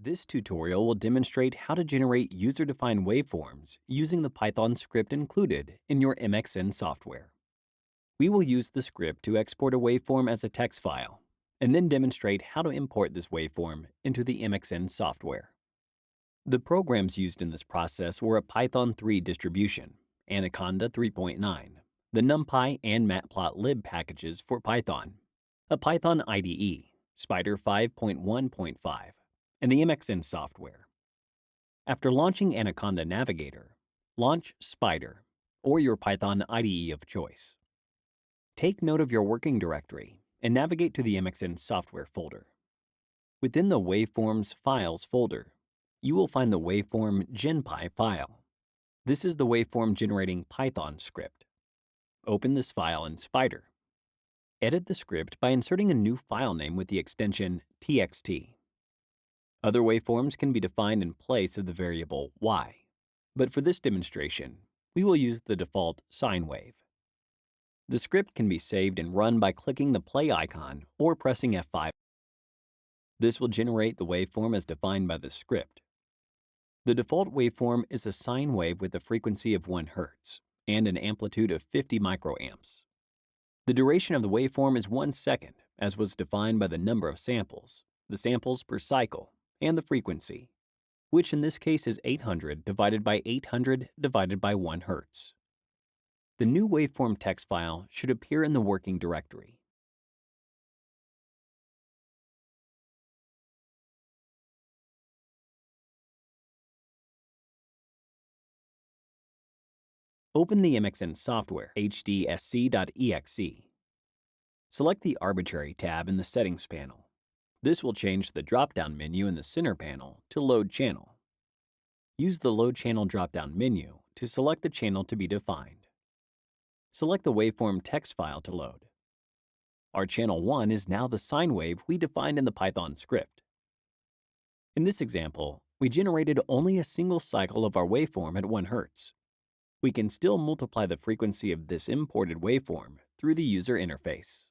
This tutorial will demonstrate how to generate user-defined waveforms using the Python script included in your MXN software. We will use the script to export a waveform as a text file, and then demonstrate how to import this waveform into the MXN software. The programs used in this process were a Python 3 distribution, Anaconda 3.9, the NumPy and Matplotlib packages for Python, a Python IDE, Spider 5.1.5, and the MXN software. After launching Anaconda Navigator, launch Spider, or your Python IDE of choice. Take note of your working directory and navigate to the MXN software folder. Within the Waveforms Files folder, you will find the waveform genpy file. This is the waveform generating Python script. Open this file in Spider. Edit the script by inserting a new file name with the extension txt. Other waveforms can be defined in place of the variable y, but for this demonstration, we will use the default sine wave. The script can be saved and run by clicking the play icon or pressing F5. This will generate the waveform as defined by the script. The default waveform is a sine wave with a frequency of 1 Hz and an amplitude of 50 microamps. The duration of the waveform is 1 second, as was defined by the number of samples, the samples per cycle, and the frequency, which in this case is 800 divided by 800 divided by 1 Hz. The new waveform text file should appear in the working directory. Open the MXN software, HD-tES. Select the Arbitrary tab in the Settings panel. This will change the drop-down menu in the center panel to Load Channel. Use the Load Channel drop-down menu to select the channel to be defined. Select the waveform text file to load. Our channel 1 is now the sine wave we defined in the Python script. In this example, we generated only a single cycle of our waveform at 1 Hz. We can still multiply the frequency of this imported waveform through the user interface.